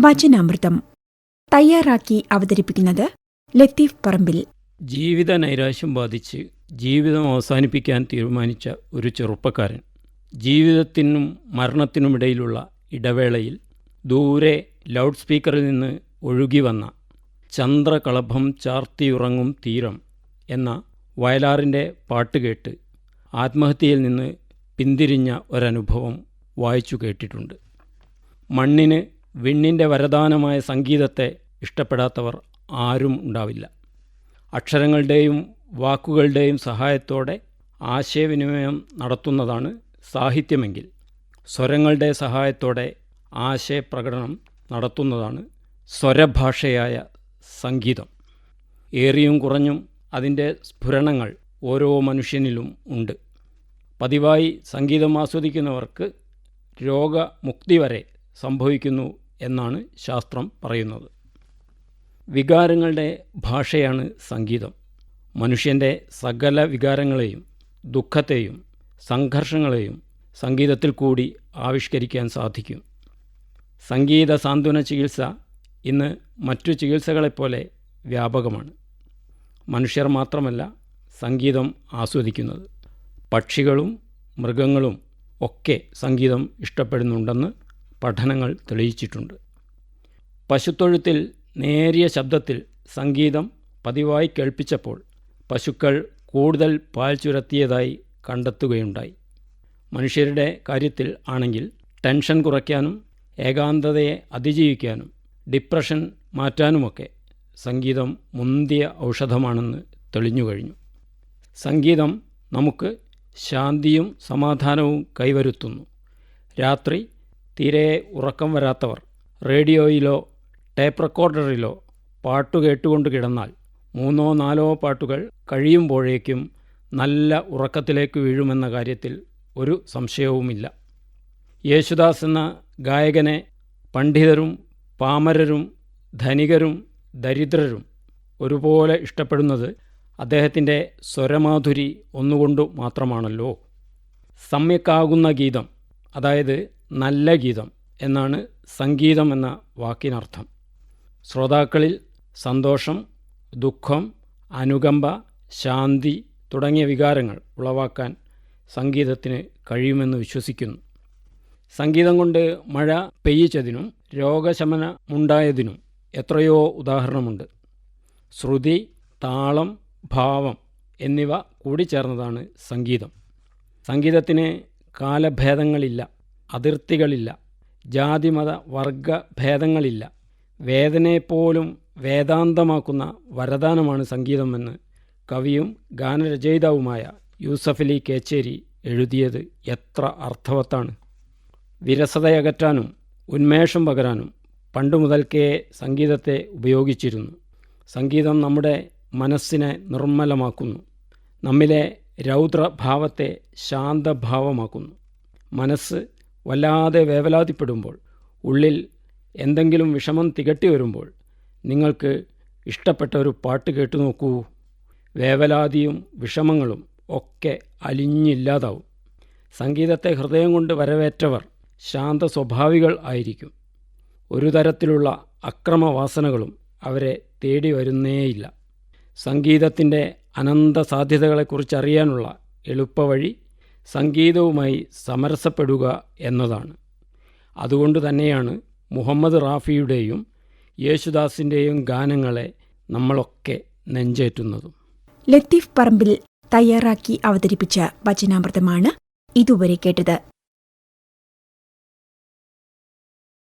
വചനാമൃതം തയ്യാറാക്കി അവതരിപ്പിക്കുന്നത് ലത്തീഫ് പറമ്പിൽ. ജീവിത നൈരാശ്യം ബാധിച്ച് ജീവിതം അവസാനിപ്പിക്കാൻ തീരുമാനിച്ച ഒരു ചെറുപ്പക്കാരൻ ജീവിതത്തിനും മരണത്തിനുമിടയിലുള്ള ഇടവേളയിൽ ദൂരെ ലൗഡ് സ്പീക്കറിൽ നിന്ന് ഒഴുകി വന്ന ചന്ദ്രകളഭം ചാർത്തിയുറങ്ങും തീരം എന്ന വയലാറിൻ്റെ പാട്ട് കേട്ട് ആത്മഹത്യയിൽ നിന്ന് പിന്തിരിഞ്ഞ ഒരനുഭവം വായിച്ചു കേട്ടിട്ടുണ്ട്. മണ്ണിന് വിണ്ണിൻ്റെ വരദാനമായ സംഗീതത്തെ ഇഷ്ടപ്പെടാത്തവർ ആരും ഉണ്ടാവില്ല. അക്ഷരങ്ങളുടെയും വാക്കുകളുടെയും സഹായത്തോടെ ആശയവിനിമയം നടത്തുന്നതാണ് സാഹിത്യമെങ്കിൽ സ്വരങ്ങളുടെ സഹായത്തോടെ ആശയപ്രകടനം നടത്തുന്നതാണ് സ്വരഭാഷയായ സംഗീതം. ഏറിയും കുറഞ്ഞും അതിൻ്റെ സ്ഫുരണങ്ങൾ ഓരോ മനുഷ്യനിലും ഉണ്ട്. പതിവായി സംഗീതം ആസ്വദിക്കുന്നവർക്ക് രോഗമുക്തി വരെ സംഭവിക്കുന്നു എന്നാണ് ശാസ്ത്രം പറയുന്നത്. വികാരങ്ങളുടെ ഭാഷയാണ് സംഗീതം. മനുഷ്യൻ്റെ സകല വികാരങ്ങളെയും ദുഃഖത്തെയും സംഘർഷങ്ങളെയും സംഗീതത്തിൽ കൂടി ആവിഷ്കരിക്കാൻ സാധിക്കും. സംഗീത സാന്ത്വന ചികിത്സ ഇന്ന് മറ്റു ചികിത്സകളെപ്പോലെ വ്യാപകമാണ്. മനുഷ്യർ മാത്രമല്ല സംഗീതം ആസ്വദിക്കുന്നത്. പക്ഷികളും മൃഗങ്ങളും ഒക്കെ സംഗീതം ഇഷ്ടപ്പെടുന്നുണ്ടെന്ന് പഠനങ്ങൾ തെളിയിച്ചിട്ടുണ്ട്. പശുത്തൊഴുത്തിൽ നേരിയ ശബ്ദത്തിൽ സംഗീതം പതിവായി കേൾപ്പിച്ചപ്പോൾ പശുക്കൾ കൂടുതൽ പാൽ ചുരത്തിയതായി കണ്ടെത്തുകയുണ്ടായി. മനുഷ്യരുടെ കാര്യത്തിൽ ആണെങ്കിൽ ടെൻഷൻ കുറയ്ക്കാനും ഏകാന്തതയെ അതിജീവിക്കാനും ഡിപ്രഷൻ മാറ്റാനുമൊക്കെ സംഗീതം മുന്തിയ ഔഷധമാണെന്ന് തെളിഞ്ഞുകഴിഞ്ഞു. സംഗീതം നമുക്ക് ശാന്തിയും സമാധാനവും കൈവരുത്തുന്നു. രാത്രി തീരെ ഉറക്കം വരാത്തവർ റേഡിയോയിലോ ടേപ്പ് റെക്കോർഡറിലോ പാട്ട് കേട്ടുകൊണ്ട് കിടന്നാൽ 3-4 പാട്ടുകൾ കഴിയുമ്പോഴേക്കും നല്ല ഉറക്കത്തിലേക്ക് വീഴുമെന്ന കാര്യത്തിൽ ഒരു സംശയവുമില്ല. യേശുദാസ് എന്ന ഗായകനെ പണ്ഡിതരും പാമരരും ധനികരും ദരിദ്രരും ഒരുപോലെ ഇഷ്ടപ്പെടുന്നത് അദ്ദേഹത്തിൻ്റെ സ്വരമാധുരി ഒന്നുകൊണ്ടു മാത്രമാണല്ലോ. സമ്യക്കാകുന്ന ഗീതം, അതായത് നല്ല ഗീതം എന്നാണ് സംഗീതം എന്ന വാക്കിനർത്ഥം. ശ്രോതാക്കളിൽ സന്തോഷം, ദുഃഖം, അനുകമ്പ, ശാന്തി തുടങ്ങിയ വികാരങ്ങൾ ഉളവാക്കാൻ സംഗീതത്തിന് കഴിയുമെന്ന് വിശ്വസിക്കുന്നു. സംഗീതം കൊണ്ട് മഴ പെയ്യിച്ചതിനും രോഗശമനമുണ്ടായതിനും എത്രയോ ഉദാഹരണമുണ്ട്. ശ്രുതി, താളം, ഭാവം എന്നിവ കൂടിച്ചേർന്നതാണ് സംഗീതം. സംഗീതത്തിന് കാലഭേദങ്ങളില്ല, അതിർത്തികളില്ല, ജാതിമത വർഗ ഭേദങ്ങളില്ല. വേദനയെപ്പോലും വേദാന്തമാക്കുന്ന വരദാനമാണ് സംഗീതമെന്ന് കവിയും ഗാനരചയിതാവുമായ യൂസഫലി കേച്ചേരി എഴുതിയത് എത്ര അർത്ഥവത്താണ്. വിരസതയകറ്റാനും ഉന്മേഷം പകരാനും പണ്ടു മുതൽക്കേ സംഗീതത്തെ ഉപയോഗിച്ചിരുന്നു. സംഗീതം നമ്മുടെ മനസ്സിനെ നിർമ്മലമാക്കുന്നു. നമ്മിലെ രൗദ്രഭാവത്തെ ശാന്തഭാവമാക്കുന്നു. മനസ്സ് വല്ലാതെ വേവലാതിപ്പെടുമ്പോൾ, ഉള്ളിൽ എന്തെങ്കിലും വിഷമം തികട്ടി വരുമ്പോൾ നിങ്ങൾക്ക് ഇഷ്ടപ്പെട്ട ഒരു പാട്ട് കേട്ടു നോക്കൂ. വേവലാതിയും വിഷമങ്ങളും ഒക്കെ അലിഞ്ഞില്ലാതാവും. സംഗീതത്തെ ഹൃദയം കൊണ്ട് വരവേറ്റവർ ശാന്ത സ്വഭാവികൾ ആയിരിക്കും. ഒരു തരത്തിലുള്ള അക്രമവാസനകളും അവരെ തേടി വരുന്നേയില്ല. സംഗീതത്തിൻ്റെ അനന്ത സാധ്യതകളെക്കുറിച്ചറിയാനുള്ള എളുപ്പവഴി സംഗീതവുമായി സമരസപ്പെടുക എന്നതാണ്. അതുകൊണ്ട് തന്നെയാണ് മുഹമ്മദ് റാഫിയുടെയും യേശുദാസിൻ്റെയും ഗാനങ്ങളെ നമ്മളൊക്കെ നെഞ്ചേറ്റുന്നതും. ലത്തീഫ് പറമ്പിൽ തയ്യാറാക്കി അവതരിപ്പിച്ച വചനാമൃതമാണ് ഇതുവരെ കേട്ടത്.